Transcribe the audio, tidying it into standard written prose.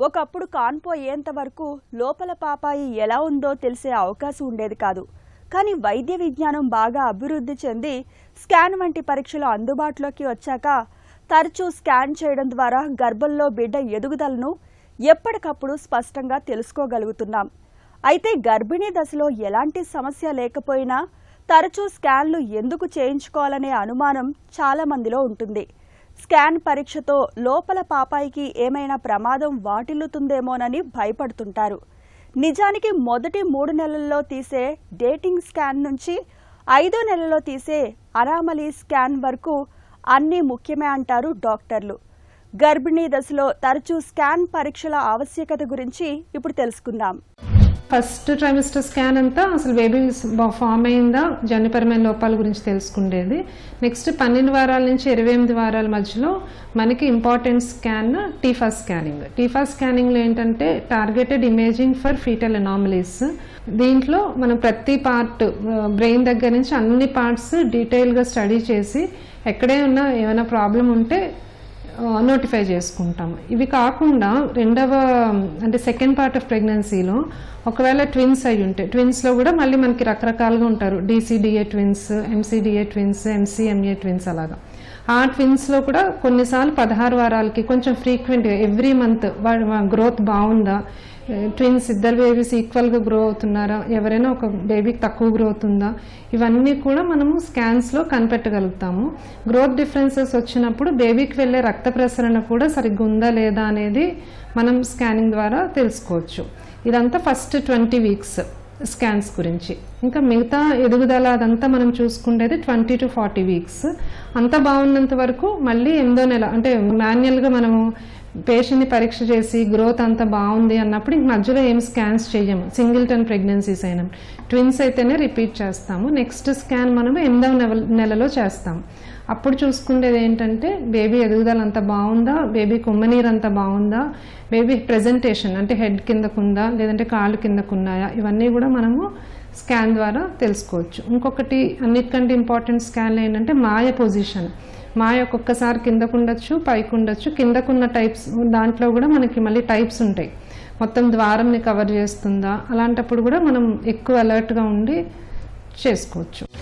ఒకప్పుడు కాన్పోయేంత వరకు లోపల పాపాయి ఎలా ఉందో తెలిసే అవకాశం ఉండేది కాదు. కానీ వైద్య విజ్ఞానం బాగా అభివృద్ధి చెంది స్కాన్ వంటి పరీక్షలు అందుబాటులోకి వచ్చాక తరచూ స్కాన్ చేయడం ద్వారా గర్భంలో బిడ్డ ఎదుగుదలను ఎప్పటికప్పుడు స్పష్టంగా తెలుసుకోగలుగుతున్నాం. అయితే గర్భిణీ దశలో ఎలాంటి సమస్య లేకపోయినా తరచూ స్కాన్లు ఎందుకు చేయించుకోవాలనే అనుమానం చాలా మందిలో ఉంటుంది. స్కాన్ పరీక్షతో లోపల పాపాయికి ఏమైనా ప్రమాదం వాటిల్లుతుందేమోనని భయపడుతుంటారు. నిజానికి మొదటి 3 నెలల్లో తీసే డేటింగ్ స్కాన్ నుంచి 5వ నెలలో తీసే అనామలీ స్కాన్ వరకు అన్నీ ముఖ్యమే అంటారు డాక్టర్లు. గర్భిణీ దశలో తరచూ స్కాన్ పరీక్షల ఆవశ్యకత గురించి ఇప్పుడు తెలుసుకుందాం. ఫస్ట్ ట్రైమిస్టర్ స్కాన్ అంతా అసలు బేబీ ఫామ్ అయిందా, జన్యుపరమైన లోపాల గురించి తెలుసుకుండేది. నెక్స్ట్ 12 వారాల నుంచి 28 వారాల మధ్యలో మనకి important scan TIFFA scanning. TIFFA స్కానింగ్లో ఏంటంటే targeted imaging for fetal anomalies. దీంట్లో మనం ప్రతి పార్ట్ బ్రెయిన్ దగ్గర నుంచి అన్ని పార్ట్స్ డీటెయిల్గా స్టడీ చేసి ఎక్కడే ఉన్నా ఏమైనా ప్రాబ్లం ఉంటే నోటిఫై చేసుకుంటాము. ఇవి కాకుండా సెకండ్ పార్ట్ ఆఫ్ ప్రెగ్నెన్సీలో ఒకవేళ ట్విన్స్ అయి ఉంటే, ట్విన్స్లో కూడా మళ్ళీ మనకి రకరకాలుగా ఉంటారు. DCDA twins, MCDA twins, MCMA twins అలాగా. ఆ ట్విన్స్లో కూడా కొన్నిసార్లు 16 వారాలకి కొంచెం ఫ్రీక్వెంట్గా ఎవ్రీ మంత్ వాడి గ్రోత్ బాగుందా, ట్విన్స్ ఇద్దరు బేబీస్ ఈక్వల్గా గ్రో అవుతున్నారా, ఎవరైనా ఒక బేబీకి తక్కువ గ్రోత్ ఉందా, ఇవన్నీ కూడా మనము స్కాన్స్లో కనిపెట్టగలుగుతాము. గ్రోత్ డిఫరెన్సెస్ వచ్చినప్పుడు బేబీకి వెళ్ళే రక్త ప్రసరణ కూడా సరిగ్గా ఉందా లేదా అనేది మనం స్కానింగ్ ద్వారా తెలుసుకోవచ్చు. ఇదంతా ఫస్ట్ 20 వీక్స్ స్కాన్స్ గురించి. ఇంకా మిగతా ఎదుగుదల అదంతా మనం చూసుకునేది 20 to 40 వీక్స్. అంతా బాగున్నంత వరకు మళ్ళీ 8వ నెల అంటే మాన్యువల్గా మనము పేషెంట్ని పరీక్ష చేసి గ్రోత్ అంతా బాగుంది అన్నప్పుడు ఇంక మధ్యలో ఏం స్కాన్స్ చేయము. సింగిల్టన్ ప్రెగ్నెన్సీస్ అయినా, ట్విన్స్ అయితేనే రిపీట్ చేస్తాము. నెక్స్ట్ స్కాన్ మనము 8వ నెలలో చేస్తాము. అప్పుడు చూసుకునేది ఏంటంటే బేబీ ఎదుగుదల అంతా బాగుందా, బేబీ కుమ్మనీరు అంతా బాగుందా, బేబీ ప్రెజెంటేషన్ అంటే హెడ్ కిందకుందా లేదంటే కాళ్ళు కిందకున్నాయా, ఇవన్నీ కూడా మనము స్కాన్ ద్వారా తెలుసుకోవచ్చు. ఇంకొకటి అన్నిటికంటే ఇంపార్టెంట్ స్కాన్లు ఏంటంటే మాయ పొజిషన్. మాయ ఒక్కొక్కసారి కిందకు ఉండొచ్చు, పైకి ఉండొచ్చు. కిందకున్న టైప్స్ దాంట్లో కూడా మనకి మళ్ళీ టైప్స్ ఉంటాయి. మొత్తం ద్వారంని కవర్ చేస్తుందా, అలాంటప్పుడు కూడా మనం ఎక్కువ అలర్ట్గా ఉండి చేసుకోవచ్చు.